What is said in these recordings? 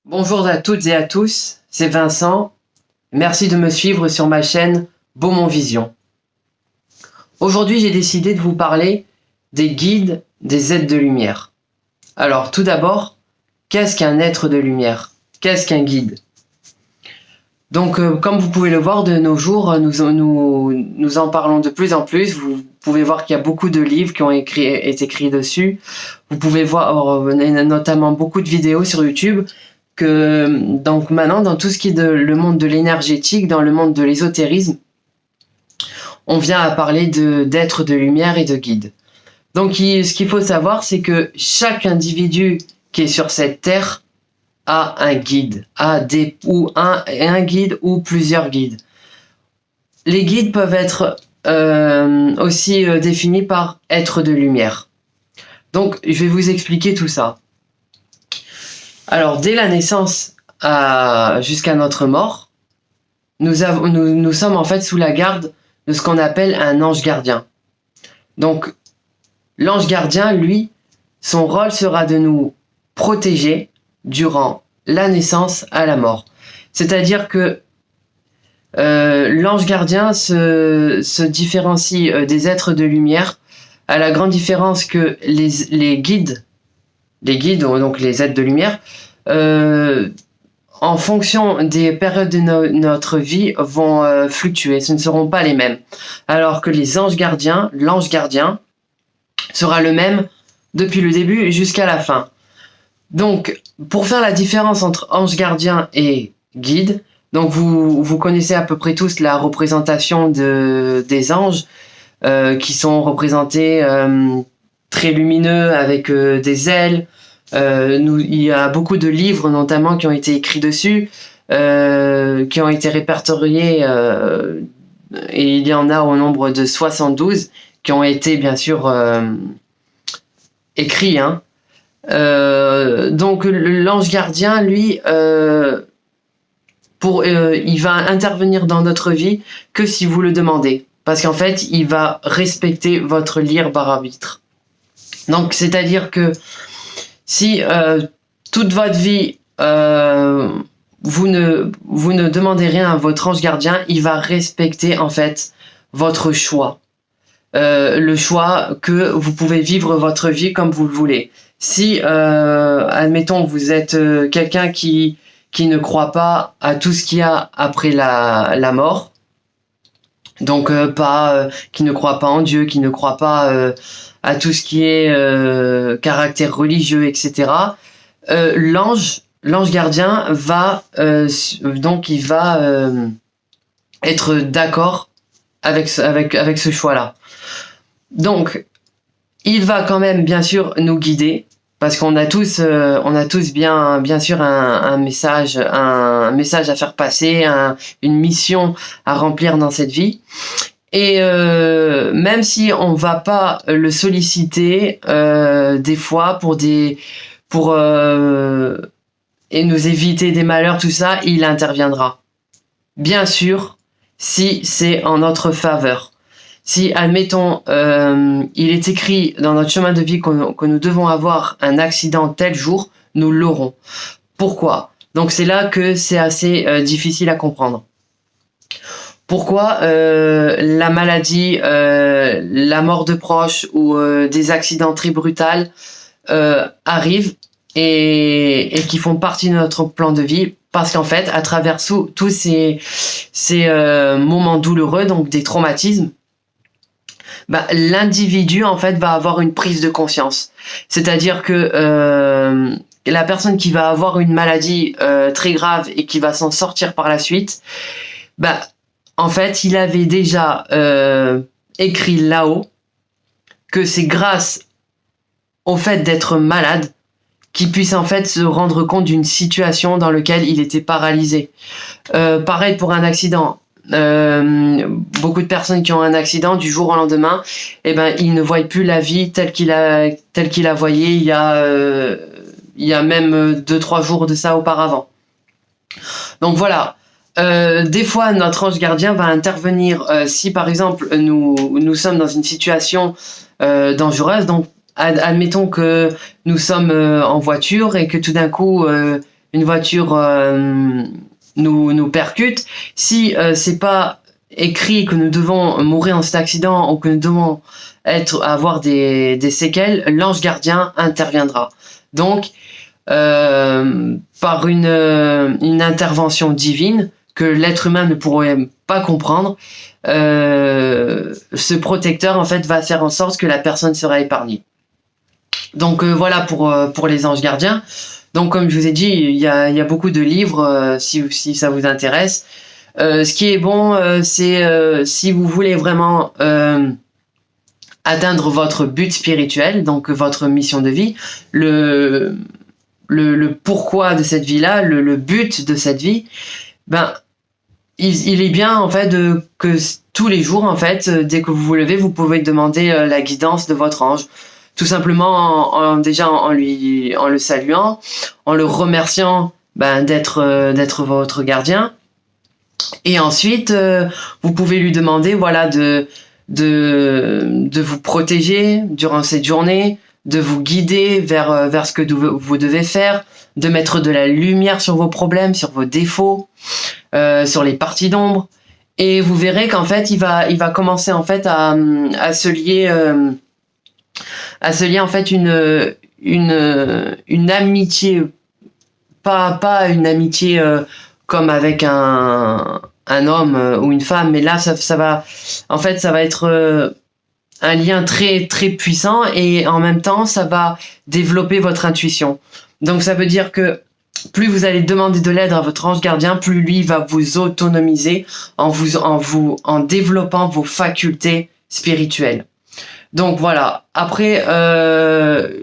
Bonjour à toutes et à tous, c'est Vincent. Merci de me suivre sur ma chaîne Beaumont Vision. Aujourd'hui, j'ai décidé de vous parler des guides des êtres de lumière. Alors, tout d'abord, qu'est-ce qu'un être de lumière? Qu'est-ce qu'un guide? Donc, comme vous pouvez le voir, de nos jours, nous en parlons de plus en plus. Vous pouvez voir qu'il y a beaucoup de livres qui ont été écrits dessus. Vous pouvez voir notamment beaucoup de vidéos sur YouTube. Donc maintenant, dans tout ce qui est le monde de l'énergétique, dans le monde de l'ésotérisme, on vient à parler d'êtres de lumière et de guides. Donc ce qu'il faut savoir, c'est que chaque individu qui est sur cette terre a un guide, un guide ou plusieurs guides. Les guides peuvent être aussi définis par êtres de lumière. Donc je vais vous expliquer tout ça. Alors, dès la naissance jusqu'à notre mort, nous sommes en fait sous la garde de ce qu'on appelle un ange gardien. Donc, l'ange gardien, lui, son rôle sera de nous protéger durant la naissance à la mort. C'est-à-dire que l'ange gardien se différencie des êtres de lumière à la grande différence que les guides, donc les êtres de lumière, en fonction des périodes de notre vie, vont fluctuer. Ce ne seront pas les mêmes. Alors que l'ange gardien sera le même depuis le début jusqu'à la fin. Donc, pour faire la différence entre ange gardien et guide, donc vous connaissez à peu près tous la représentation des anges qui sont représentés très lumineux avec des ailes. Il y a beaucoup de livres notamment qui ont été écrits dessus, qui ont été répertoriés, et il y en a au nombre de 72 qui ont été bien sûr écrits. Donc l'ange gardien, lui, il va intervenir dans notre vie que si vous le demandez, parce qu'en fait, il va respecter votre libre arbitre. Donc c'est-à-dire que si toute votre vie, vous ne demandez rien à votre ange gardien, il va respecter en fait votre choix. Le choix que vous pouvez vivre votre vie comme vous le voulez. Si, admettons, vous êtes quelqu'un qui ne croit pas à tout ce qu'il y a après la mort, donc qui ne croit pas en Dieu, qui ne croit pas à tout ce qui est caractère religieux, etc. L'ange gardien va être d'accord avec ce choix-là. Donc, il va quand même bien sûr nous guider, parce qu'on a tous bien sûr un message à faire passer, une mission à remplir dans cette vie. Et même si on va pas le solliciter des fois et nous éviter des malheurs, tout ça, il interviendra. Bien sûr, si c'est en notre faveur. Si, admettons, il est écrit dans notre chemin de vie que nous devons avoir un accident tel jour, nous l'aurons. Pourquoi? Donc c'est là que c'est assez difficile à comprendre. Pourquoi la maladie, la mort de proches ou des accidents très brutals arrivent et qui font partie de notre plan de vie? Parce qu'en fait, à travers tous ces moments douloureux, donc des traumatismes, l'individu en fait va avoir une prise de conscience. C'est-à-dire que la personne qui va avoir une maladie très grave et qui va s'en sortir par la suite, en fait, il avait déjà écrit là-haut que c'est grâce au fait d'être malade qu'il puisse en fait se rendre compte d'une situation dans laquelle il était paralysé. Pareil pour un accident. Beaucoup de personnes qui ont un accident du jour au lendemain, ils ne voient plus la vie telle qu'il la voyait il y a même 2-3 jours de ça auparavant. Donc voilà. Des fois, notre ange gardien va intervenir si, par exemple, nous sommes dans une situation dangereuse. Donc, admettons que nous sommes en voiture et que tout d'un coup, une voiture nous percute, si c'est pas écrit que nous devons mourir dans cet accident ou que nous devons avoir des séquelles, l'ange gardien interviendra. Donc, par une intervention divine que l'être humain ne pourrait pas comprendre, ce protecteur en fait va faire en sorte que la personne sera épargnée. Donc voilà pour les anges gardiens. Donc comme je vous ai dit, il y a beaucoup de livres si ça vous intéresse. Ce qui est bon, c'est si vous voulez vraiment atteindre votre but spirituel, donc votre mission de vie, le pourquoi de cette vie-là, le but de cette vie, ben il est bien en fait que tous les jours en fait, dès que vous vous levez, vous pouvez demander la guidance de votre ange, tout simplement déjà en le saluant, en le remerciant d'être votre gardien, et ensuite vous pouvez lui demander voilà de vous protéger durant cette journée, de vous guider vers ce que vous devez faire, de mettre de la lumière sur vos problèmes, sur vos défauts, sur les parties d'ombre, et vous verrez qu'en fait il va commencer en fait à se lier en fait une amitié, pas une amitié comme avec un homme ou une femme, mais là ça va être un lien très très puissant, et en même temps ça va développer votre intuition. Donc ça veut dire que plus vous allez demander de l'aide à votre ange gardien, plus lui va vous autonomiser en développant vos facultés spirituelles. Donc voilà. Après,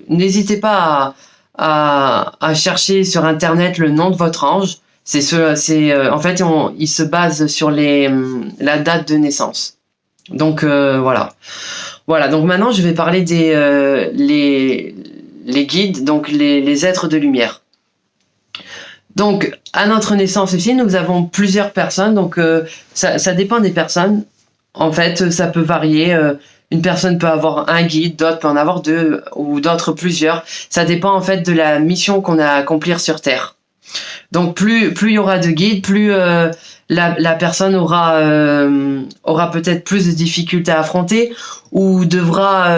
n'hésitez pas à chercher sur internet le nom de votre ange. En fait, il se base sur la date de naissance. Donc voilà. Voilà. Donc maintenant, je vais parler les guides, donc les êtres de lumière. Donc à notre naissance ici, nous avons plusieurs personnes. Donc ça dépend des personnes. En fait, ça peut varier. Une personne peut avoir un guide, d'autres peut en avoir deux, ou d'autres plusieurs. Ça dépend en fait de la mission qu'on a à accomplir sur Terre. Donc plus il y aura de guides, plus la personne aura peut-être plus de difficultés à affronter, ou devra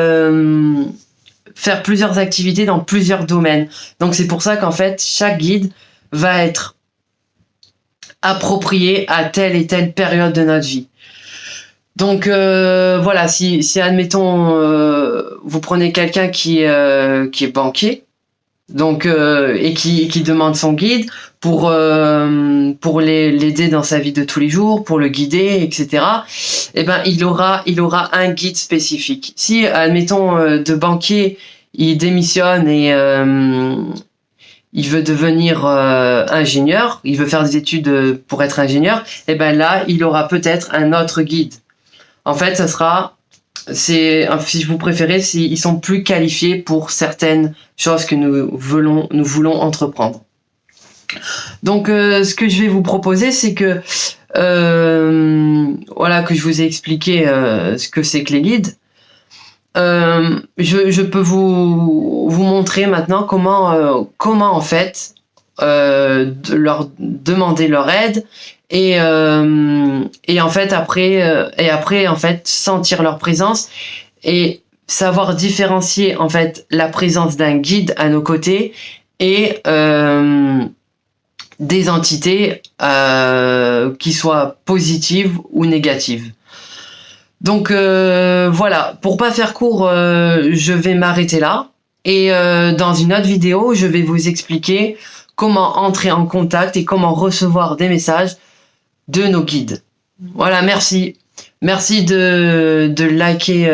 faire plusieurs activités dans plusieurs domaines. Donc c'est pour ça qu'en fait chaque guide va être approprié à telle et telle période de notre vie. Donc voilà, si admettons vous prenez quelqu'un qui est banquier, donc et qui demande son guide pour l'aider dans sa vie de tous les jours, pour le guider, etc. Eh ben il aura un guide spécifique. Si admettons de banquier il démissionne et il veut devenir ingénieur, il veut faire des études pour être ingénieur, et ben là il aura peut-être un autre guide. En fait, si vous préférez, ils sont plus qualifiés pour certaines choses que nous voulons entreprendre. Donc, ce que je vais vous proposer, c'est que que je vous ai expliqué ce que c'est que les guides. Je peux vous montrer maintenant comment en fait leur demander leur aide, et en fait après en fait sentir leur présence et savoir différencier en fait la présence d'un guide à nos côtés et des entités qui soient positives ou négatives. Donc voilà, pour pas faire court, je vais m'arrêter là, et dans une autre vidéo, je vais vous expliquer comment entrer en contact et comment recevoir des messages de nos guides. Voilà, merci de liker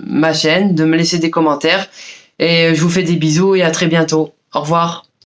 ma chaîne, de me laisser des commentaires, et je vous fais des bisous et à très bientôt. Au revoir.